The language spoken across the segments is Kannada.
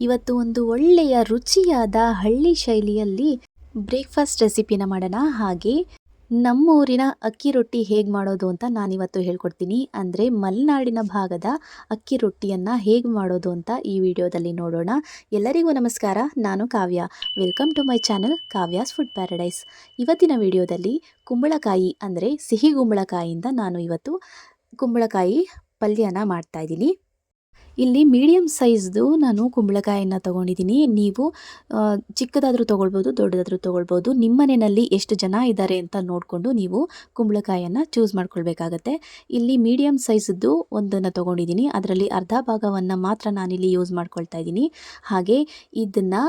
ಇವತ್ತು ಒಂದು ಒಳ್ಳೆಯ ರುಚಿಯಾದ ಹಳ್ಳಿ ಶೈಲಿಯಲ್ಲಿ ಬ್ರೇಕ್ಫಾಸ್ಟ್ ರೆಸಿಪಿನ ಮಾಡೋಣ. ಹಾಗೆ ನಮ್ಮೂರಿನ ಅಕ್ಕಿ ರೊಟ್ಟಿ ಹೇಗೆ ಮಾಡೋದು ಅಂತ ನಾನಿವತ್ತು ಹೇಳ್ಕೊಡ್ತೀನಿ. ಅಂದರೆ ಮಲೆನಾಡಿನ ಭಾಗದ ಅಕ್ಕಿ ರೊಟ್ಟಿಯನ್ನು ಹೇಗೆ ಮಾಡೋದು ಅಂತ ಈ ವಿಡಿಯೋದಲ್ಲಿ ನೋಡೋಣ. ಎಲ್ಲರಿಗೂ ನಮಸ್ಕಾರ, ನಾನು Kavya. Welcome to my channel Kavya's food paradise. ಇವತ್ತಿನ ವಿಡಿಯೋದಲ್ಲಿ ಕುಂಬಳಕಾಯಿ ಅಂದರೆ ಸಿಹಿ ಕುಂಬಳಕಾಯಿಯಿಂದ ನಾನು ಇವತ್ತು ಕುಂಬಳಕಾಯಿ ಪಲ್ಯನ ಮಾಡ್ತಾಯಿದ್ದೀನಿ. ಇಲ್ಲಿ ಮೀಡಿಯಮ್ ಸೈಜ್ದು ನಾನು ಕುಂಬಳಕಾಯಿಯನ್ನು ತೊಗೊಂಡಿದ್ದೀನಿ. ನೀವು ಚಿಕ್ಕದಾದರೂ ತೊಗೊಳ್ಬೋದು, ದೊಡ್ಡದಾದರೂ ತೊಗೊಳ್ಬೋದು. ನಿಮ್ಮ ಮನೆಯಲ್ಲಿ ಎಷ್ಟು ಜನ ಇದ್ದಾರೆ ಅಂತ ನೋಡಿಕೊಂಡು ನೀವು ಕುಂಬಳಕಾಯಿಯನ್ನು ಚೂಸ್ ಮಾಡ್ಕೊಳ್ಬೇಕಾಗತ್ತೆ. ಇಲ್ಲಿ ಮೀಡಿಯಮ್ ಸೈಜ್ದು ಒಂದನ್ನು ತೊಗೊಂಡಿದ್ದೀನಿ. ಅದರಲ್ಲಿ ಅರ್ಧ ಭಾಗವನ್ನು ಮಾತ್ರ ನಾನಿಲ್ಲಿ ಯೂಸ್ ಮಾಡ್ಕೊಳ್ತಾ ಇದ್ದೀನಿ. ಹಾಗೆ ಇದನ್ನು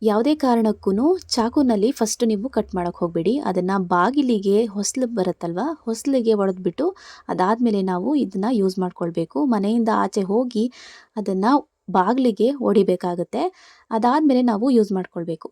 ಯಾವುದೇ ಕಾರಣಕ್ಕೂ ಚಾಕುನಲ್ಲಿ ಫಸ್ಟ್ ನೀವು ಕಟ್ ಮಾಡೋಕ್ಕೆ ಹೋಗಬೇಡಿ. ಅದನ್ನು ಬಾಗಿಲಿಗೆ ಹೊಸ್ಲು ಬರುತ್ತಲ್ವ, ಹೊಸ್ಲಿಗೆ ಒಡೆದ್ಬಿಟ್ಟು ಅದಾದಮೇಲೆ ನಾವು ಇದನ್ನು ಯೂಸ್ ಮಾಡ್ಕೊಳ್ಬೇಕು. ಮನೆಯಿಂದ ಆಚೆ ಹೋಗಿ ಅದನ್ನು ಬಾಗಿಲಿಗೆ ಹೊಡಿಬೇಕಾಗುತ್ತೆ. ಅದಾದಮೇಲೆ ನಾವು ಯೂಸ್ ಮಾಡ್ಕೊಳ್ಬೇಕು.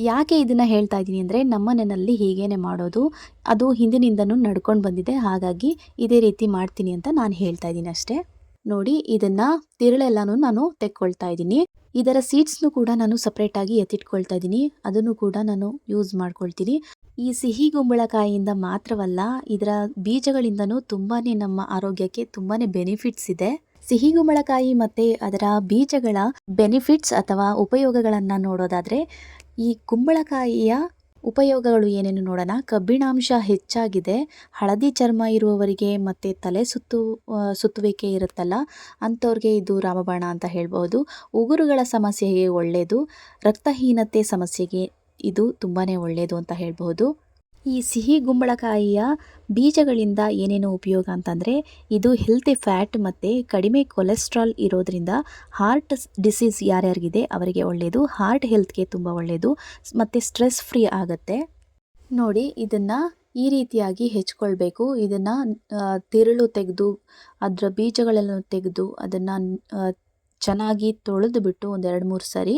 ಯಾಕೆ ಇದನ್ನು ಹೇಳ್ತಾ ಇದ್ದೀನಿ ಅಂದರೆ ನಮ್ಮ ಮನೆಯಲ್ಲಿ ಹೀಗೇನೆ ಮಾಡೋದು, ಅದು ಹಿಂದಿನಿಂದನೂ ನಡ್ಕೊಂಡು ಬಂದಿದೆ. ಹಾಗಾಗಿ ಇದೇ ರೀತಿ ಮಾಡ್ತೀನಿ ಅಂತ ನಾನು ಹೇಳ್ತಾ ಇದ್ದೀನಿ ಅಷ್ಟೇ. ನೋಡಿ, ಇದನ್ನು ತಿರುಳೆಲ್ಲನೂ ನಾನು ತೆಕ್ಕೊಳ್ತಾ ಇದ್ದೀನಿ. ಇದರ ಸೀಡ್ಸ್ನು ಕೂಡ ನಾನು ಸಪ್ರೇಟಾಗಿ ಎತ್ತಿಟ್ಕೊಳ್ತಾ ಇದ್ದೀನಿ. ಅದನ್ನು ಕೂಡ ನಾನು ಯೂಸ್ ಮಾಡ್ಕೊಳ್ತೀನಿ. ಈ ಸಿಹಿ ಕುಂಬಳಕಾಯಿಯಿಂದ ಮಾತ್ರವಲ್ಲ, ಇದರ ಬೀಜಗಳಿಂದನೂ ತುಂಬಾ ನಮ್ಮ ಆರೋಗ್ಯಕ್ಕೆ ತುಂಬಾ ಬೆನಿಫಿಟ್ಸ್ ಇದೆ. ಸಿಹಿ ಕುಂಬಳಕಾಯಿ ಮತ್ತು ಅದರ ಬೀಜಗಳ ಬೆನಿಫಿಟ್ಸ್ ಅಥವಾ ಉಪಯೋಗಗಳನ್ನು ನೋಡೋದಾದರೆ, ಈ ಕುಂಬಳಕಾಯಿಯ ಉಪಯೋಗಗಳು ಏನೇನು ನೋಡೋಣ. ಕಬ್ಬಿಣಾಂಶ ಹೆಚ್ಚಾಗಿದೆ. ಹಳದಿ ಚರ್ಮ ಇರುವವರಿಗೆ ಮತ್ತು ತಲೆ ಸುತ್ತುವಿಕೆ ಇರುತ್ತಲ್ಲ, ಅಂಥವ್ರಿಗೆ ಇದು ರಾಮಬಾಣ ಅಂತ ಹೇಳ್ಬೋದು. ಉಗುರುಗಳ ಸಮಸ್ಯೆಗೆ ಒಳ್ಳೆಯದು. ರಕ್ತಹೀನತೆ ಸಮಸ್ಯೆಗೆ ಇದು ತುಂಬಾ ಒಳ್ಳೆಯದು ಅಂತ ಹೇಳ್ಬೋದು. ಈ ಸಿಹಿ ಕುಂಬಳಕಾಯಿಯ ಬೀಜಗಳಿಂದ ಏನೇನು ಉಪಯೋಗ ಅಂತಂದರೆ, ಇದು ಹೆಲ್ತಿ ಫ್ಯಾಟ್ ಮತ್ತು ಕಡಿಮೆ ಕೊಲೆಸ್ಟ್ರಾಲ್ ಇರೋದ್ರಿಂದ ಹಾರ್ಟ್ ಡಿಸೀಸ್ ಯಾರ್ಯಾರಿಗಿದೆ ಅವರಿಗೆ ಒಳ್ಳೆಯದು. ಹಾರ್ಟ್ ಹೆಲ್ತ್ಗೆ ತುಂಬ ಒಳ್ಳೆಯದು ಮತ್ತು ಸ್ಟ್ರೆಸ್ ಫ್ರೀ ಆಗುತ್ತೆ. ನೋಡಿ, ಇದನ್ನು ಈ ರೀತಿಯಾಗಿ ಹೆಚ್ಕೊಳ್ಬೇಕು. ಇದನ್ನು ತಿರುಳು ತೆಗೆದು ಅದರ ಬೀಜಗಳೆಲ್ಲ ತೆಗೆದು ಅದನ್ನು ಚೆನ್ನಾಗಿ ತೊಳೆದು ಬಿಟ್ಟು ಒಂದು 2-3 ಸರಿ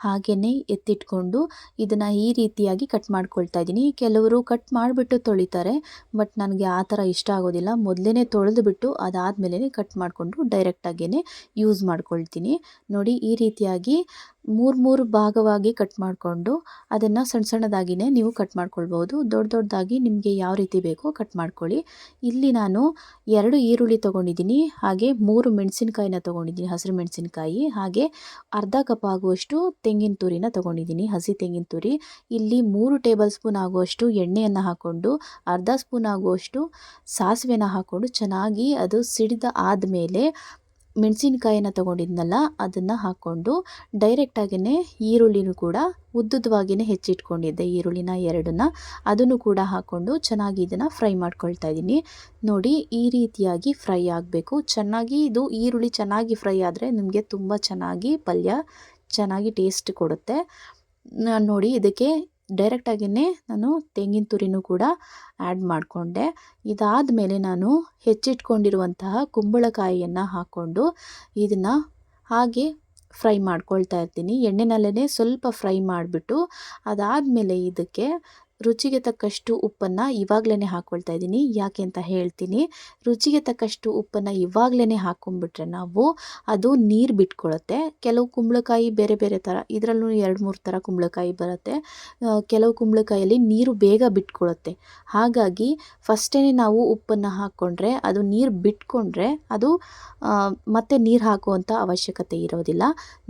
ಹಾಗೆಯೇ ಎತ್ತಿಟ್ಕೊಂಡು ಇದನ್ನು ಈ ರೀತಿಯಾಗಿ ಕಟ್ ಮಾಡ್ಕೊಳ್ತಾ ಇದ್ದೀನಿ. ಕೆಲವರು ಕಟ್ ಮಾಡಿಬಿಟ್ಟು ತೊಳಿತಾರೆ, ಬಟ್ ನನಗೆ ಆ ಥರ ಇಷ್ಟ ಆಗೋದಿಲ್ಲ. ಮೊದಲೇ ತೊಳೆದು ಬಿಟ್ಟು ಅದಾದಮೇಲೆ ಕಟ್ ಮಾಡಿಕೊಂಡು ಡೈರೆಕ್ಟಾಗೇ ಯೂಸ್ ಮಾಡ್ಕೊಳ್ತೀನಿ. ನೋಡಿ, ಈ ರೀತಿಯಾಗಿ 3 ಭಾಗವಾಗಿ ಕಟ್ ಮಾಡಿಕೊಂಡು ಅದನ್ನು ಸಣ್ಣದಾಗಿಯೇ ನೀವು ಕಟ್ ಮಾಡ್ಕೊಳ್ಬೋದು. ದೊಡ್ಡದಾಗಿ ನಿಮಗೆ ಯಾವ ರೀತಿ ಬೇಕೋ ಕಟ್ ಮಾಡ್ಕೊಳ್ಳಿ. ಇಲ್ಲಿ ನಾನು 2 ಈರುಳ್ಳಿ ತೊಗೊಂಡಿದ್ದೀನಿ. ಹಾಗೆ 3 ಮೆಣಸಿನ್ಕಾಯಿನ ತೊಗೊಂಡಿದ್ದೀನಿ, ಹಸಿರು ಮೆಣಸಿನ್ಕಾಯಿ. ಹಾಗೆ ಅರ್ಧ ಕಪ್ ಆಗುವಷ್ಟು ತೆಂಗಿನ ತುರಿನ ತೊಗೊಂಡಿದ್ದೀನಿ, ಹಸಿ ತೆಂಗಿನ ತುರಿ. ಇಲ್ಲಿ 3 ಟೇಬಲ್ ಸ್ಪೂನ್ ಆಗುವಷ್ಟು ಎಣ್ಣೆಯನ್ನು ಹಾಕ್ಕೊಂಡು, ಅರ್ಧ ಸ್ಪೂನ್ ಆಗುವಷ್ಟು ಸಾಸಿವೆನ ಹಾಕ್ಕೊಂಡು ಚೆನ್ನಾಗಿ ಅದು ಸಿಡಿದ ಆದಮೇಲೆ ಮೆಣಸಿನ್ಕಾಯಿನ ತೊಗೊಂಡಿದ್ನಲ್ಲ ಅದನ್ನು ಹಾಕ್ಕೊಂಡು ಡೈರೆಕ್ಟಾಗಿಯೇ ಈರುಳ್ಳಿನೂ ಕೂಡ ಉದ್ದುದವಾಗಿಯೇ ಹೆಚ್ಚಿಟ್ಕೊಂಡಿದ್ದೆ, ಈರುಳ್ಳಿನ 2ನ್ನ ಅದನ್ನು ಕೂಡ ಹಾಕ್ಕೊಂಡು ಚೆನ್ನಾಗಿ ಇದನ್ನು ಫ್ರೈ ಮಾಡ್ಕೊಳ್ತಾ ಇದ್ದೀನಿ. ನೋಡಿ, ಈ ರೀತಿಯಾಗಿ ಫ್ರೈ ಆಗಬೇಕು ಚೆನ್ನಾಗಿ. ಇದು ಈರುಳ್ಳಿ ಚೆನ್ನಾಗಿ ಫ್ರೈ ಆದರೆ ನಿಮಗೆ ತುಂಬ ಚೆನ್ನಾಗಿ ಪಲ್ಯ ಚೆನ್ನಾಗಿ ಟೇಸ್ಟ್ ಕೊಡುತ್ತೆ. ನೋಡಿ, ಇದಕ್ಕೆ ಡೈರೆಕ್ಟಾಗಿಯೇ ನಾನು ತೆಂಗಿನ ತುರಿನೂ ಕೂಡ ಆ್ಯಡ್ ಮಾಡಿಕೊಂಡೆ. ಇದಾದಮೇಲೆ ನಾನು ಹೆಚ್ಚಿಟ್ಕೊಂಡಿರುವಂತಹ ಕುಂಬಳಕಾಯಿಯನ್ನು ಹಾಕ್ಕೊಂಡು ಇದನ್ನು ಹಾಗೆ ಫ್ರೈ ಮಾಡ್ಕೊಳ್ತಾ ಇರ್ತೀನಿ. ಎಣ್ಣೆನಲ್ಲೇ ಸ್ವಲ್ಪ ಫ್ರೈ ಮಾಡಿಬಿಟ್ಟು ಅದಾದಮೇಲೆ ಇದಕ್ಕೆ ರುಚಿಗೆ ತಕ್ಕಷ್ಟು ಉಪ್ಪನ್ನು ಇವಾಗಲೇ ಹಾಕ್ಕೊಳ್ತಾ ಇದ್ದೀನಿ. ಯಾಕೆ ಅಂತ ಹೇಳ್ತೀನಿ. ರುಚಿಗೆ ತಕ್ಕಷ್ಟು ಉಪ್ಪನ್ನು ಇವಾಗಲೇ ಹಾಕ್ಕೊಂಡ್ಬಿಟ್ರೆ ನಾವು ಅದು ನೀರು ಬಿಟ್ಕೊಳ್ಳುತ್ತೆ. ಕೆಲವು ಕುಂಬಳಕಾಯಿ ಬೇರೆ ಬೇರೆ ಥರ, ಇದರಲ್ಲೂ 2-3 ಥರ ಕುಂಬಳಕಾಯಿ ಬರುತ್ತೆ. ಕೆಲವು ಕುಂಬಳಕಾಯಲ್ಲಿ ನೀರು ಬೇಗ ಬಿಟ್ಕೊಳ್ಳುತ್ತೆ. ಹಾಗಾಗಿ ಫಸ್ಟೇ ನಾವು ಉಪ್ಪನ್ನು ಹಾಕ್ಕೊಂಡ್ರೆ ಅದು ನೀರು ಬಿಟ್ಕೊಂಡ್ರೆ ಅದು ಮತ್ತೆ ನೀರು ಹಾಕುವಂಥ ಅವಶ್ಯಕತೆ ಇರೋದಿಲ್ಲ.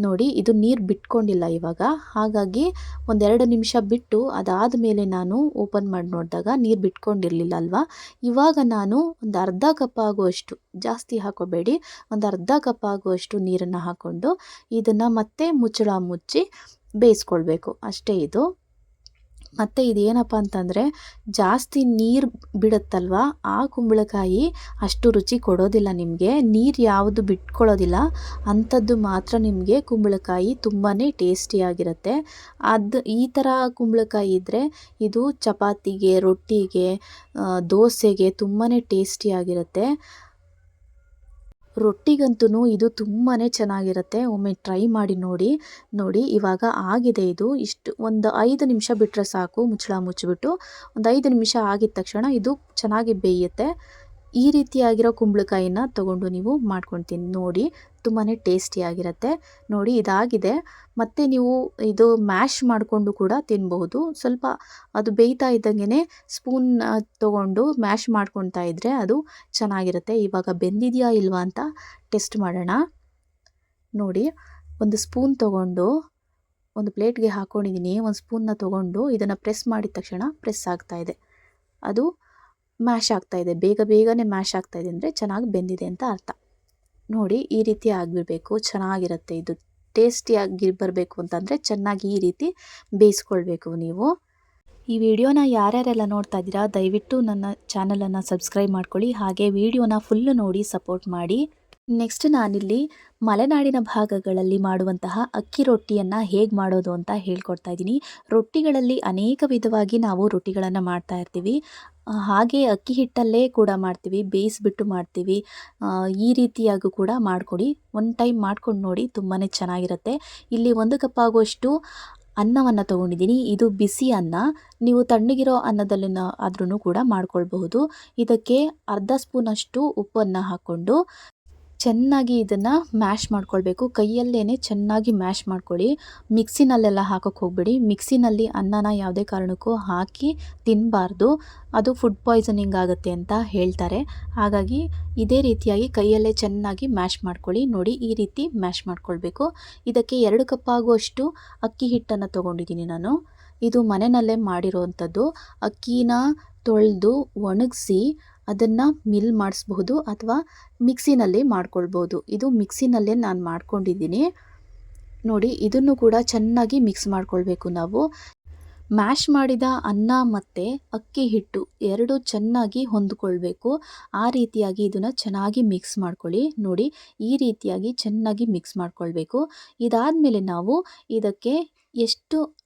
ನೋಡಿ, ಇದು ನೀರು ಬಿಟ್ಕೊಂಡಿಲ್ಲ ಇವಾಗ. ಹಾಗಾಗಿ 1-2 ನಿಮಿಷ ಬಿಟ್ಟು ಅದಾದಮೇಲೆ ನಾನು ಓಪನ್ ಮಾಡಿ ನೋಡಿದಾಗ ನೀರು ಬಿಟ್ಕೊಂಡಿರಲಿಲ್ಲ ಅಲ್ವಾ. ಇವಾಗ ನಾನು ಒಂದು ಅರ್ಧ ಕಪ್ ಆಗುವಷ್ಟು, ಜಾಸ್ತಿ ಹಾಕೋಬೇಡಿ, ಒಂದು ಅರ್ಧ ಕಪ್ ಆಗುವಷ್ಟು ನೀರನ್ನು ಹಾಕ್ಕೊಂಡು ಇದನ್ನು ಮತ್ತೆ ಮುಚ್ಚಳ ಮುಚ್ಚಿ ಬೇಯಿಸ್ಕೊಳ್ಬೇಕು ಅಷ್ಟೇ ಇದು. ಮತ್ತು ಇದೇನಪ್ಪ ಅಂತಂದರೆ, ಜಾಸ್ತಿ ನೀರು ಬಿಡುತ್ತಲ್ವ ಆ ಕುಂಬಳಕಾಯಿ ಅಷ್ಟು ರುಚಿ ಕೊಡೋದಿಲ್ಲ ನಿಮಗೆ. ನೀರು ಯಾವುದು ಬಿಟ್ಕೊಳ್ಳೋದಿಲ್ಲ ಅಂಥದ್ದು ಮಾತ್ರ ನಿಮಗೆ ಕುಂಬಳಕಾಯಿ ತುಂಬಾ ಟೇಸ್ಟಿಯಾಗಿರುತ್ತೆ. ಈ ಥರ ಕುಂಬಳಕಾಯಿ ಇದ್ದರೆ ಇದು ಚಪಾತಿಗೆ, ರೊಟ್ಟಿಗೆ, ದೋಸೆಗೆ ತುಂಬಾ ಟೇಸ್ಟಿಯಾಗಿರುತ್ತೆ. ರೊಟ್ಟಿಗಂತೂ ಇದು ತುಂಬಾ ಚೆನ್ನಾಗಿರುತ್ತೆ. ಒಮ್ಮೆ ಟ್ರೈ ಮಾಡಿ ನೋಡಿ. ನೋಡಿ, ಇವಾಗ ಆಗಿದೆ ಇದು. ಇಷ್ಟು ಒಂದು 5 ನಿಮಿಷ ಬಿಟ್ಟರೆ ಸಾಕು. ಮುಚ್ಚಳ ಮುಚ್ಚಿಬಿಟ್ಟು ಒಂದು 5 ನಿಮಿಷ ಆಗಿದ ತಕ್ಷಣ ಇದು ಚೆನ್ನಾಗಿ ಬೇಯುತ್ತೆ. ಈ ರೀತಿಯಾಗಿರೋ ಕುಂಬಳಕಾಯಿನ ತೊಗೊಂಡು ನೀವು ಮಾಡ್ಕೊಳ್ತೀನಿ ನೋಡಿ, ತುಂಬಾ ಟೇಸ್ಟಿಯಾಗಿರುತ್ತೆ. ನೋಡಿ ಇದಾಗಿದೆ. ಮತ್ತು ನೀವು ಇದು ಮ್ಯಾಶ್ ಮಾಡಿಕೊಂಡು ಕೂಡ ತಿನ್ನಬಹುದು. ಸ್ವಲ್ಪ ಅದು ಬೇಯ್ತಾ ಇದ್ದಂಗೆ ಸ್ಪೂನ್ ತೊಗೊಂಡು ಮ್ಯಾಶ್ ಮಾಡ್ಕೊತಾ ಇದ್ದರೆ ಅದು ಚೆನ್ನಾಗಿರುತ್ತೆ. ಇವಾಗ ಬೆಂದಿದೆಯಾ ಇಲ್ವಾ ಅಂತ ಟೆಸ್ಟ್ ಮಾಡೋಣ. ನೋಡಿ, ಒಂದು ಸ್ಪೂನ್ ತೊಗೊಂಡು ಒಂದು ಪ್ಲೇಟ್ಗೆ ಹಾಕ್ಕೊಂಡಿದ್ದೀನಿ. ಒಂದು ಸ್ಪೂನ್ನ ತೊಗೊಂಡು ಇದನ್ನು ಪ್ರೆಸ್ ಮಾಡಿದ ತಕ್ಷಣ ಪ್ರೆಸ್ ಆಗ್ತಾಯಿದೆ, ಅದು ಮ್ಯಾಶ್ ಆಗ್ತಾಯಿದೆ. ಬೇಗನೆ ಮ್ಯಾಶ್ ಆಗ್ತಾಯಿದೆ ಅಂದರೆ ಚೆನ್ನಾಗಿ ಬೆಂದಿದೆ ಅಂತ ಅರ್ಥ. ನೋಡಿ, ಈ ರೀತಿ ಆಗಿರಬೇಕು, ಚೆನ್ನಾಗಿರುತ್ತೆ. ಇದು ಟೇಸ್ಟಿಯಾಗಿ ಬರಬೇಕು ಅಂತಂದರೆ ಚೆನ್ನಾಗಿ ಈ ರೀತಿ ಬೇಯಿಸ್ಕೊಳ್ಬೇಕು ನೀವು. ಈ ವಿಡಿಯೋನ ಯಾರ್ಯಾರೆಲ್ಲ ನೋಡ್ತಾ ಇದ್ದೀರಾ ದಯವಿಟ್ಟು ನನ್ನ ಚಾನಲನ್ನು ಸಬ್ಸ್ಕ್ರೈಬ್ ಮಾಡ್ಕೊಳ್ಳಿ. ಹಾಗೆ ವಿಡಿಯೋನ ಫುಲ್ಲು ನೋಡಿ ಸಪೋರ್ಟ್ ಮಾಡಿ. ನೆಕ್ಸ್ಟ್ ನಾನಿಲ್ಲಿ ಮಲೆನಾಡಿನ ಭಾಗಗಳಲ್ಲಿ ಮಾಡುವಂತಹ ಅಕ್ಕಿ ರೊಟ್ಟಿಯನ್ನು ಹೇಗೆ ಮಾಡೋದು ಅಂತ ಹೇಳ್ಕೊಡ್ತಾ ಇದ್ದೀನಿ. ರೊಟ್ಟಿಗಳಲ್ಲಿ ಅನೇಕ ವಿಧವಾಗಿ ನಾವು ರೊಟ್ಟಿಗಳನ್ನು ಮಾಡ್ತಾ ಇರ್ತೀವಿ. ಹಾಗೆ ಅಕ್ಕಿ ಹಿಟ್ಟಲ್ಲೇ ಕೂಡ ಮಾಡ್ತೀವಿ, ಬೇಯಿಸ್ಬಿಟ್ಟು ಮಾಡ್ತೀವಿ. ಈ ರೀತಿಯಾಗೂ ಕೂಡ ಮಾಡಿಕೊಡಿ, ಒಂದು ಟೈಮ್ ಮಾಡ್ಕೊಂಡು ನೋಡಿ, ತುಂಬಾ ಚೆನ್ನಾಗಿರುತ್ತೆ. ಇಲ್ಲಿ 1 ಕಪ್ ಆಗುವಷ್ಟು ಅನ್ನವನ್ನು ತೊಗೊಂಡಿದ್ದೀನಿ. ಇದು ಬಿಸಿ ಅನ್ನ, ನೀವು ತಣ್ಣಗಿರೋ ಅನ್ನದಲ್ಲಿನ ಆದ್ರೂ ಕೂಡ ಮಾಡ್ಕೊಳ್ಬಹುದು. ಇದಕ್ಕೆ ಅರ್ಧ ಸ್ಪೂನಷ್ಟು ಉಪ್ಪನ್ನು ಹಾಕ್ಕೊಂಡು ಚೆನ್ನಾಗಿ ಇದನ್ನು ಮ್ಯಾಶ್ ಮಾಡ್ಕೊಳ್ಬೇಕು. ಕೈಯಲ್ಲೇ ಚೆನ್ನಾಗಿ ಮ್ಯಾಶ್ ಮಾಡ್ಕೊಳ್ಳಿ, ಮಿಕ್ಸಿನಲ್ಲೆಲ್ಲ ಹಾಕೋಕ್ಕೆ ಹೋಗಬೇಡಿ. ಮಿಕ್ಸಿನಲ್ಲಿ ಅನ್ನನ ಯಾವುದೇ ಕಾರಣಕ್ಕೂ ಹಾಕಿ ತಿನ್ನಬಾರ್ದು, ಅದು ಫುಡ್ ಪಾಯ್ಸನಿಂಗ್ ಆಗುತ್ತೆ ಅಂತ ಹೇಳ್ತಾರೆ. ಹಾಗಾಗಿ ಇದೇ ರೀತಿಯಾಗಿ ಕೈಯಲ್ಲೇ ಚೆನ್ನಾಗಿ ಮ್ಯಾಶ್ ಮಾಡ್ಕೊಳ್ಳಿ. ನೋಡಿ, ಈ ರೀತಿ ಮ್ಯಾಶ್ ಮಾಡ್ಕೊಳ್ಬೇಕು. ಇದಕ್ಕೆ 2 ಕಪ್ ಆಗುವಷ್ಟು ಅಕ್ಕಿ ಹಿಟ್ಟನ್ನು ತೊಗೊಂಡಿದ್ದೀನಿ ನಾನು. ಇದು ಮನೆಯಲ್ಲೇ ಮಾಡಿರೋವಂಥದ್ದು. ಅಕ್ಕಿನ ತೊಳೆದು ಒಣಗಿಸಿ ಅದನ್ನು ಮಿಲ್ ಮಾಡಿಸ್ಬಹುದು ಅಥವಾ ಮಿಕ್ಸಿನಲ್ಲಿ ಮಾಡ್ಕೊಳ್ಬೋದು. ಇದು ಮಿಕ್ಸಿನಲ್ಲೇ ನಾನು ಮಾಡ್ಕೊಂಡಿದ್ದೀನಿ. ನೋಡಿ, ಇದನ್ನು ಕೂಡ ಚೆನ್ನಾಗಿ ಮಿಕ್ಸ್ ಮಾಡ್ಕೊಳ್ಬೇಕು ನಾವು. ಮ್ಯಾಶ್ ಮಾಡಿದ ಅನ್ನ ಮತ್ತು ಅಕ್ಕಿ ಹಿಟ್ಟು 2 ಚೆನ್ನಾಗಿ ಹೊಂದ್ಕೊಳ್ಬೇಕು. ಆ ರೀತಿಯಾಗಿ ಇದನ್ನು ಚೆನ್ನಾಗಿ ಮಿಕ್ಸ್ ಮಾಡ್ಕೊಳ್ಳಿ. ನೋಡಿ, ಈ ರೀತಿಯಾಗಿ ಚೆನ್ನಾಗಿ ಮಿಕ್ಸ್ ಮಾಡ್ಕೊಳ್ಬೇಕು. ಇದಾದಮೇಲೆ ನಾವು ಇದಕ್ಕೆ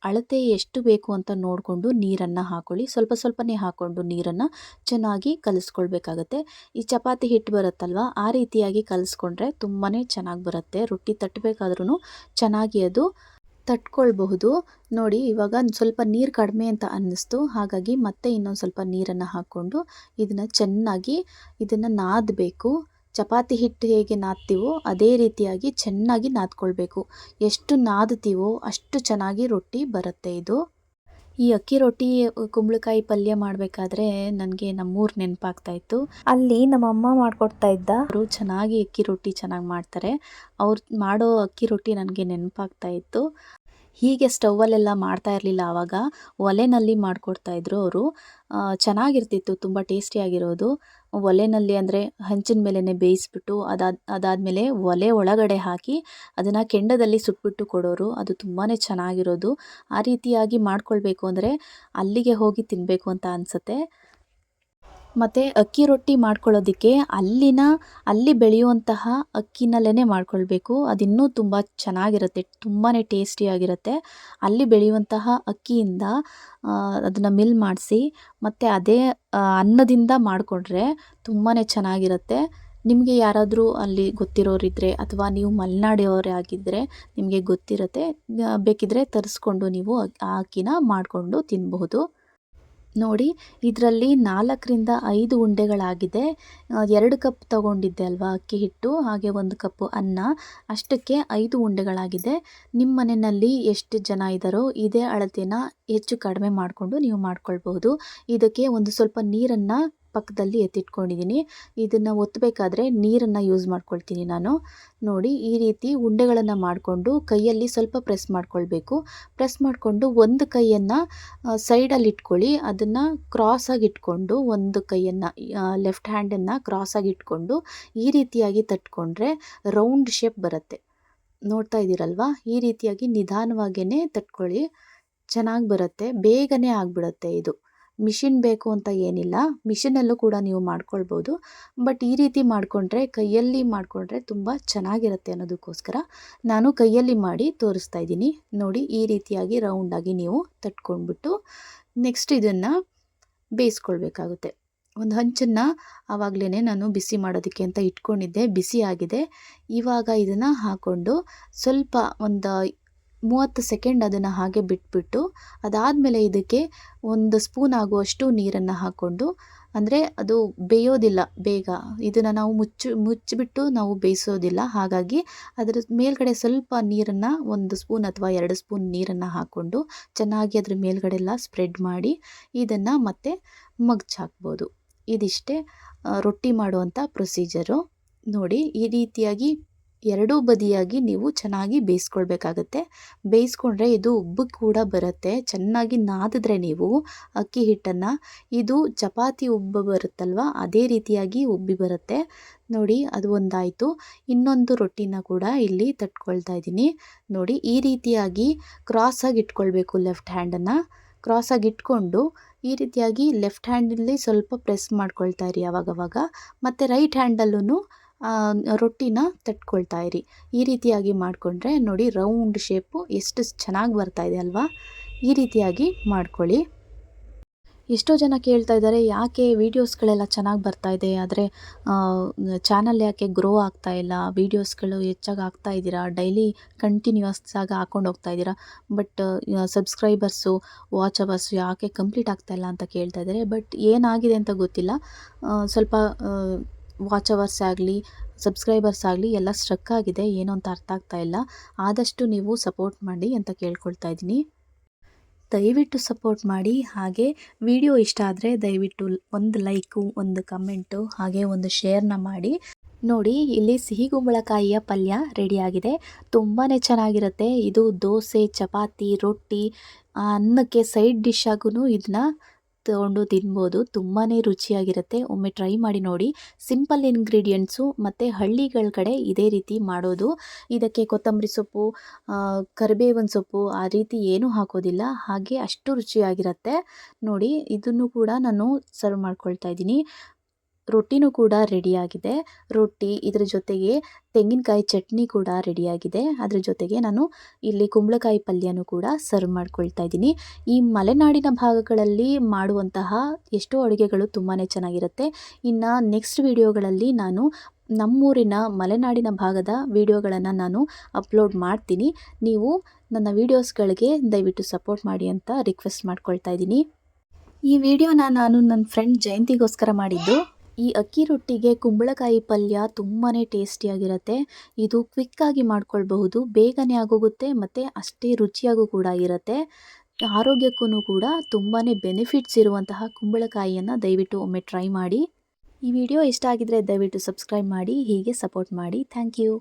ಅಳತೆ ಎಷ್ಟು ಬೇಕು ಅಂತ ನೋಡಿಕೊಂಡು ನೀರನ್ನು ಹಾಕ್ಕೊಳ್ಳಿ. ಸ್ವಲ್ಪನೇ ಹಾಕ್ಕೊಂಡು ನೀರನ್ನು ಚೆನ್ನಾಗಿ ಕಲಿಸ್ಕೊಳ್ಬೇಕಾಗತ್ತೆ. ಈ ಚಪಾತಿ ಹಿಟ್ಟು ಬರುತ್ತಲ್ವ, ಆ ರೀತಿಯಾಗಿ ಕಲಿಸ್ಕೊಂಡ್ರೆ ತುಂಬಾ ಚೆನ್ನಾಗಿ ಬರುತ್ತೆ. ರೊಟ್ಟಿ ತಟ್ಟಬೇಕಾದ್ರೂ ಚೆನ್ನಾಗಿ ಅದು ತಟ್ಕೊಳ್ಬಹುದು. ನೋಡಿ, ಇವಾಗ ಸ್ವಲ್ಪ ನೀರು ಕಡಿಮೆ ಅಂತ ಅನ್ನಿಸ್ತು, ಹಾಗಾಗಿ ಮತ್ತೆ ಇನ್ನೊಂದು ಸ್ವಲ್ಪ ನೀರನ್ನು ಹಾಕ್ಕೊಂಡು ಇದನ್ನು ಚೆನ್ನಾಗಿ ನಾದಬೇಕು. ಚಪಾತಿ ಹಿಟ್ಟು ಹೇಗೆ ನಾದ್ತೀವೋ ಅದೇ ರೀತಿಯಾಗಿ ಚೆನ್ನಾಗಿ ನಾದ್ಕೊಳ್ಬೇಕು. ಎಷ್ಟು ನಾದ್ತೀವೋ ಅಷ್ಟು ಚೆನ್ನಾಗಿ ರೊಟ್ಟಿ ಬರುತ್ತೆ ಇದು. ಈ ಅಕ್ಕಿ ರೊಟ್ಟಿ ಕುಂಬಳಕಾಯಿ ಪಲ್ಯ ಮಾಡಬೇಕಾದ್ರೆ ನನಗೆ ನಮ್ಮೂರು ನೆನಪಾಗ್ತಾಯಿತ್ತು. ಅಲ್ಲಿ ನಮ್ಮಮ್ಮ ಮಾಡಿಕೊಡ್ತಾ ಇದ್ದ, ಅವರು ಚೆನ್ನಾಗಿ ಅಕ್ಕಿ ರೊಟ್ಟಿ ಚೆನ್ನಾಗಿ ಮಾಡ್ತಾರೆ. ಅವ್ರು ಮಾಡೋ ಅಕ್ಕಿ ರೊಟ್ಟಿ ನನಗೆ ನೆನಪಾಗ್ತಾಯಿತ್ತು. ಹೀಗೆ ಸ್ಟವ್ವಲ್ಲೆಲ್ಲ ಮಾಡ್ತಾ ಇರಲಿಲ್ಲ, ಆವಾಗ ಒಲೆಯಲ್ಲಿ ಮಾಡಿಕೊಡ್ತಾಯಿದ್ರು ಅವರು. ಚೆನ್ನಾಗಿರ್ತಿತ್ತು, ತುಂಬ ಟೇಸ್ಟಿಯಾಗಿರೋದು. ಒಲೆಯಲ್ಲಿ ಅಂದರೆ ಹಂಚಿನ ಮೇಲೇ ಬೇಯಿಸ್ಬಿಟ್ಟು ಅದಾದಮೇಲೆ ಒಲೆ ಒಳಗಡೆ ಹಾಕಿ ಅದನ್ನು ಕೆಂಡದಲ್ಲಿ ಸುಟ್ಬಿಟ್ಟು ಕೊಡೋರು. ಅದು ತುಂಬಾ ಚೆನ್ನಾಗಿರೋದು. ಆ ರೀತಿಯಾಗಿ ಮಾಡ್ಕೊಳ್ಬೇಕು ಅಂದರೆ ಅಲ್ಲಿಗೆ ಹೋಗಿ ತಿನ್ನಬೇಕು ಅಂತ ಅನಿಸುತ್ತೆ. ಮತ್ತು ಅಕ್ಕಿ ರೊಟ್ಟಿ ಮಾಡ್ಕೊಳ್ಳೋದಕ್ಕೆ ಅಲ್ಲಿ ಬೆಳೆಯುವಂತಹ ಅಕ್ಕಿನಲ್ಲೇ ಮಾಡ್ಕೊಳ್ಬೇಕು. ಅದಿನ್ನೂ ತುಂಬ ಚೆನ್ನಾಗಿರುತ್ತೆ, ತುಂಬಾ ಟೇಸ್ಟಿಯಾಗಿರುತ್ತೆ. ಅಲ್ಲಿ ಬೆಳೆಯುವಂತಹ ಅಕ್ಕಿಯಿಂದ ಅದನ್ನು ಮಿಲ್ ಮಾಡಿಸಿ ಮತ್ತು ಅದೇ ಅನ್ನದಿಂದ ಮಾಡಿಕೊಂಡ್ರೆ ತುಂಬಾ ಚೆನ್ನಾಗಿರುತ್ತೆ. ನಿಮಗೆ ಯಾರಾದರೂ ಅಲ್ಲಿ ಗೊತ್ತಿರೋರಿದ್ದರೆ ಅಥವಾ ನೀವು ಮಲೆನಾಡಿಯವರೇ ಆಗಿದ್ದರೆ ನಿಮಗೆ ಗೊತ್ತಿರುತ್ತೆ, ಬೇಕಿದ್ದರೆ ತರಿಸ್ಕೊಂಡು ನೀವು ಆ ಅಕ್ಕಿನ ಮಾಡಿಕೊಂಡು ತಿನ್ನಬಹುದು. ನೋಡಿ, ಇದರಲ್ಲಿ 4ರಿಂದ 5 ಉಂಡೆಗಳಾಗಿದೆ. 2 ಕಪ್ ತೊಗೊಂಡಿದ್ದೆ ಅಲ್ವಾ ಅಕ್ಕಿ ಹಿಟ್ಟು, ಹಾಗೆ 1 ಕಪ್ಪು ಅನ್ನ, ಅಷ್ಟಕ್ಕೆ 5 ಉಂಡೆಗಳಾಗಿದೆ. ನಿಮ್ಮ ಮನೆಯಲ್ಲಿ ಎಷ್ಟು ಜನ ಇದ್ದಾರೋ ಇದೇ ಅಳತೆನ ಹೆಚ್ಚು ಕಡಿಮೆ ಮಾಡಿಕೊಂಡು ನೀವು ಮಾಡ್ಕೊಳ್ಬಹುದು. ಇದಕ್ಕೆ ಒಂದು ಸ್ವಲ್ಪ ನೀರನ್ನು ಪಕ್ಕದಲ್ಲಿ ಎತ್ತಿಟ್ಕೊಂಡಿದ್ದೀನಿ. ಇದನ್ನು ಒತ್ತಬೇಕಾದ್ರೆ ನೀರನ್ನು ಯೂಸ್ ಮಾಡ್ಕೊಳ್ತೀನಿ ನಾನು. ನೋಡಿ, ಈ ರೀತಿ ಉಂಡೆಗಳನ್ನು ಮಾಡಿಕೊಂಡು ಕೈಯಲ್ಲಿ ಸ್ವಲ್ಪ ಪ್ರೆಸ್ ಮಾಡ್ಕೊಳ್ಬೇಕು. ಪ್ರೆಸ್ ಮಾಡಿಕೊಂಡು ಒಂದು ಕೈಯನ್ನು ಸೈಡಲ್ಲಿ ಇಟ್ಕೊಳ್ಳಿ, ಅದನ್ನು ಕ್ರಾಸಾಗಿ ಇಟ್ಕೊಂಡು ಒಂದು ಕೈಯನ್ನು ಲೆಫ್ಟ್ ಹ್ಯಾಂಡನ್ನು ಕ್ರಾಸಾಗಿ ಇಟ್ಕೊಂಡು ಈ ರೀತಿಯಾಗಿ ತಟ್ಕೊಂಡ್ರೆ ರೌಂಡ್ ಶೇಪ್ ಬರುತ್ತೆ. ನೋಡ್ತಾ ಇದ್ದೀರಲ್ವಾ, ಈ ರೀತಿಯಾಗಿ ನಿಧಾನವಾಗಿಯೇ ತಟ್ಕೊಳ್ಳಿ, ಚೆನ್ನಾಗಿ ಬರುತ್ತೆ, ಬೇಗನೆ ಆಗಿಬಿಡುತ್ತೆ ಇದು. ಮಿಷಿನ್ ಬೇಕು ಅಂತ ಏನಿಲ್ಲ, ಮಿಷಿನಲ್ಲೂ ಕೂಡ ನೀವು ಮಾಡ್ಕೊಳ್ಬೋದು. ಬಟ್ ಈ ರೀತಿ ಮಾಡಿಕೊಂಡ್ರೆ, ಕೈಯಲ್ಲಿ ಮಾಡಿಕೊಂಡ್ರೆ ತುಂಬ ಚೆನ್ನಾಗಿರುತ್ತೆ ಅನ್ನೋದಕ್ಕೋಸ್ಕರ ನಾನು ಕೈಯಲ್ಲಿ ಮಾಡಿ ತೋರಿಸ್ತಾ ಇದ್ದೀನಿ. ನೋಡಿ, ಈ ರೀತಿಯಾಗಿ ರೌಂಡಾಗಿ ನೀವು ತಟ್ಕೊಂಡ್ಬಿಟ್ಟು ನೆಕ್ಸ್ಟ್ ಇದನ್ನು ಬೇಯಿಸ್ಕೊಳ್ಬೇಕಾಗುತ್ತೆ. ಒಂದು ಹಂಚನ್ನು ಆವಾಗಲೇ ನಾನು ಬಿಸಿ ಮಾಡೋದಕ್ಕೆ ಅಂತ ಇಟ್ಕೊಂಡಿದ್ದೆ, ಬಿಸಿ ಆಗಿದೆ. ಇವಾಗ ಇದನ್ನು ಹಾಕ್ಕೊಂಡು ಸ್ವಲ್ಪ ಒಂದು 30 ಸೆಕೆಂಡ್ ಅದನ್ನು ಹಾಗೆ ಬಿಟ್ಬಿಟ್ಟು ಅದಾದಮೇಲೆ ಇದಕ್ಕೆ 1 ಸ್ಪೂನ್ ಆಗುವಷ್ಟು ನೀರನ್ನು ಹಾಕ್ಕೊಂಡು, ಅಂದರೆ ಅದು ಬೇಯೋದಿಲ್ಲ ಬೇಗ, ಇದನ್ನು ನಾವು ಮುಚ್ಚಿಬಿಟ್ಟು ನಾವು ಬೇಯಿಸೋದಿಲ್ಲ. ಹಾಗಾಗಿ ಅದರ ಮೇಲ್ಗಡೆ ಸ್ವಲ್ಪ ನೀರನ್ನು 1 ಸ್ಪೂನ್ ಅಥವಾ 2 ಸ್ಪೂನ್ ನೀರನ್ನು ಹಾಕ್ಕೊಂಡು ಚೆನ್ನಾಗಿ ಅದ್ರ ಮೇಲ್ಗಡೆ ಎಲ್ಲ ಸ್ಪ್ರೆಡ್ ಮಾಡಿ ಇದನ್ನು ಮತ್ತೆ ಮಗ್ಚಾಕ್ಬೋದು. ಇದಿಷ್ಟೇ ರೊಟ್ಟಿ ಮಾಡುವಂಥ ಪ್ರೊಸೀಜರು. ನೋಡಿ, ಈ ರೀತಿಯಾಗಿ ಎರಡೂ ಬದಿಯಾಗಿ ನೀವು ಚೆನ್ನಾಗಿ ಬೇಯಿಸ್ಕೊಳ್ಬೇಕಾಗತ್ತೆ. ಬೇಯಿಸ್ಕೊಂಡ್ರೆ ಇದು ಉಬ್ಬು ಕೂಡ ಬರುತ್ತೆ. ಚೆನ್ನಾಗಿ ನಾದಿದ್ರೆ ನೀವು ಅಕ್ಕಿ ಹಿಟ್ಟನ್ನು, ಇದು ಚಪಾತಿ ಉಬ್ಬು ಬರುತ್ತಲ್ವ, ಅದೇ ರೀತಿಯಾಗಿ ಉಬ್ಬಿ ಬರುತ್ತೆ. ನೋಡಿ, ಅದು ಒಂದಾಯಿತು. ಇನ್ನೊಂದು ರೊಟ್ಟಿನ ಕೂಡ ಇಲ್ಲಿ ತಟ್ಕೊಳ್ತಾ ಇದ್ದೀನಿ. ನೋಡಿ, ಈ ರೀತಿಯಾಗಿ ಕ್ರಾಸಾಗಿ ಇಟ್ಕೊಳ್ಬೇಕು. ಲೆಫ್ಟ್ ಹ್ಯಾಂಡನ್ನು ಕ್ರಾಸಾಗಿ ಇಟ್ಕೊಂಡು ಈ ರೀತಿಯಾಗಿ ಲೆಫ್ಟ್ ಹ್ಯಾಂಡಲ್ಲಿ ಸ್ವಲ್ಪ ಪ್ರೆಸ್ ಮಾಡ್ಕೊಳ್ತಾ ಇರಿ ಆವಾಗವಾಗ, ಮತ್ತು ರೈಟ್ ಹ್ಯಾಂಡಲ್ಲೂ ರೊಟ್ಟಿನ ತಟ್ಕೊಳ್ತಾ ಇರಿ. ಈ ರೀತಿಯಾಗಿ ಮಾಡಿಕೊಂಡ್ರೆ ನೋಡಿ, ರೌಂಡ್ ಶೇಪು ಎಷ್ಟು ಚೆನ್ನಾಗಿ ಬರ್ತಾ ಇದೆ ಅಲ್ವಾ? ಈ ರೀತಿಯಾಗಿ ಮಾಡ್ಕೊಳ್ಳಿ. ಎಷ್ಟೋ ಜನ ಕೇಳ್ತಾ ಇದ್ದಾರೆ, ಯಾಕೆ ವೀಡಿಯೋಸ್ಗಳೆಲ್ಲ ಚೆನ್ನಾಗಿ ಬರ್ತಾ ಇದೆ, ಆದರೆ ಚಾನಲ್ ಯಾಕೆ ಗ್ರೋ ಆಗ್ತಾ ಇಲ್ಲ, ವೀಡಿಯೋಸ್ಗಳು ಹೆಚ್ಚಾಗಿ ಹಾಕ್ತಾ ಇದ್ದೀರಾ, ಡೈಲಿ ಕಂಟಿನ್ಯೂಸ್ ಆಗಿ ಹಾಕ್ಕೊಂಡು ಹೋಗ್ತಾ ಇದ್ದೀರಾ, ಬಟ್ ಸಬ್ಸ್ಕ್ರೈಬರ್ಸು ವಾಚ್ ಅವರ್ಸು ಯಾಕೆ ಕಂಪ್ಲೀಟ್ ಆಗ್ತಾ ಇಲ್ಲ ಅಂತ ಕೇಳ್ತಾ ಇದ್ದಾರೆ. ಬಟ್ ಏನಾಗಿದೆ ಅಂತ ಗೊತ್ತಿಲ್ಲ, ಸ್ವಲ್ಪ ವಾಚ್ ಅವರ್ಸ್ ಆಗಲಿ ಸಬ್ಸ್ಕ್ರೈಬರ್ಸ್ ಆಗಲಿ ಎಲ್ಲ ಸ್ಟ್ರಕ್ ಆಗಿದೆ, ಏನು ಅಂತ ಅರ್ಥ ಆಗ್ತಾ ಇಲ್ಲ. ಆದಷ್ಟು ನೀವು ಸಪೋರ್ಟ್ ಮಾಡಿ ಅಂತ ಕೇಳ್ಕೊಳ್ತಾ ಇದ್ದೀನಿ. ದಯವಿಟ್ಟು ಸಪೋರ್ಟ್ ಮಾಡಿ. ಹಾಗೆ ವಿಡಿಯೋ ಇಷ್ಟ ಆದರೆ ದಯವಿಟ್ಟು ಒಂದು ಲೈಕು, ಒಂದು ಕಮೆಂಟು, ಹಾಗೆ ಒಂದು ಶೇರ್ನ ಮಾಡಿ. ನೋಡಿ, ಇಲ್ಲಿ ಸಿಹಿ ಕುಂಬಳಕಾಯಿಯ ಪಲ್ಯ ರೆಡಿಯಾಗಿದೆ. ತುಂಬಾ ಚೆನ್ನಾಗಿರುತ್ತೆ. ಇದು ದೋಸೆ, ಚಪಾತಿ, ರೊಟ್ಟಿ, ಅನ್ನಕ್ಕೆ ಸೈಡ್ ಡಿಶ್ ಆಗೂ ಇದನ್ನ ತೊಗೊಂಡು ತಿನ್ಬೋದು. ತುಂಬಾ ರುಚಿಯಾಗಿರುತ್ತೆ. ಒಮ್ಮೆ ಟ್ರೈ ಮಾಡಿ ನೋಡಿ. ಸಿಂಪಲ್ ಇಂಗ್ರೀಡಿಯೆಂಟ್ಸು, ಮತ್ತು ಹಳ್ಳಿಗಳ ಕಡೆ ಇದೇ ರೀತಿ ಮಾಡೋದು. ಇದಕ್ಕೆ ಕೊತ್ತಂಬರಿ ಸೊಪ್ಪು, ಕರಿಬೇವಿನ ಸೊಪ್ಪು ಆ ರೀತಿ ಏನೂ ಹಾಕೋದಿಲ್ಲ. ಹಾಗೆ ಅಷ್ಟು ರುಚಿಯಾಗಿರುತ್ತೆ. ನೋಡಿ, ಇದನ್ನು ಕೂಡ ನಾನು ಸರ್ವ್ ಮಾಡ್ಕೊಳ್ತಾ ಇದ್ದೀನಿ. ರೊಟ್ಟಿನೂ ಕೂಡ ರೆಡಿಯಾಗಿದೆ. ರೊಟ್ಟಿ, ಇದರ ಜೊತೆಗೆ ತೆಂಗಿನಕಾಯಿ ಚಟ್ನಿ ಕೂಡ ರೆಡಿಯಾಗಿದೆ. ಅದ್ರ ಜೊತೆಗೆ ನಾನು ಇಲ್ಲಿ ಕುಂಬಳಕಾಯಿ ಪಲ್ಯನೂ ಕೂಡ ಸರ್ವ್ ಮಾಡ್ಕೊಳ್ತಾ ಇದ್ದೀನಿ. ಈ ಮಲೆನಾಡಿನ ಭಾಗಗಳಲ್ಲಿ ಮಾಡುವಂತಹ ಎಷ್ಟೋ ಅಡುಗೆಗಳು ತುಂಬಾ ಚೆನ್ನಾಗಿರುತ್ತೆ. ಇನ್ನು ನೆಕ್ಸ್ಟ್ ವಿಡಿಯೋಗಳಲ್ಲಿ ನಾನು ನಮ್ಮೂರಿನ ಮಲೆನಾಡಿನ ಭಾಗದ ವಿಡಿಯೋಗಳನ್ನು ನಾನು ಅಪ್ಲೋಡ್ ಮಾಡ್ತೀನಿ. ನೀವು ನನ್ನ ವೀಡಿಯೋಸ್ಗಳಿಗೆ ದಯವಿಟ್ಟು ಸಪೋರ್ಟ್ ಮಾಡಿ ಅಂತ ರಿಕ್ವೆಸ್ಟ್ ಮಾಡ್ಕೊಳ್ತಾ ಇದ್ದೀನಿ. ಈ ವಿಡಿಯೋನ ನಾನು ನನ್ನ ಫ್ರೆಂಡ್ ಜಯಂತಿಗೋಸ್ಕರ ಮಾಡಿದ್ದು. ಈ ಅಕ್ಕಿ ರೊಟ್ಟಿಗೆ ಕುಂಬಳಕಾಯಿ ಪಲ್ಯ ತುಂಬಾ ಟೇಸ್ಟಿಯಾಗಿರುತ್ತೆ. ಇದು ಕ್ವಿಕ್ಕಾಗಿ ಮಾಡ್ಕೊಳ್ಬಹುದು, ಬೇಗನೆ ಆಗೋಗುತ್ತೆ, ಮತ್ತು ಅಷ್ಟೇ ರುಚಿಯಾಗೂ ಕೂಡ ಇರುತ್ತೆ. ಆರೋಗ್ಯಕ್ಕೂ ಕೂಡ ತುಂಬಾ ಬೆನಿಫಿಟ್ಸ್ ಇರುವಂತಹ ಕುಂಬಳಕಾಯಿಯನ್ನು ದಯವಿಟ್ಟು ಒಮ್ಮೆ ಟ್ರೈ ಮಾಡಿ. ಈ ವಿಡಿಯೋ ಇಷ್ಟ ಆಗಿದ್ರೆ ದಯವಿಟ್ಟು ಸಬ್ಸ್ಕ್ರೈಬ್ ಮಾಡಿ, ಹೀಗೆ ಸಪೋರ್ಟ್ ಮಾಡಿ. Thank you.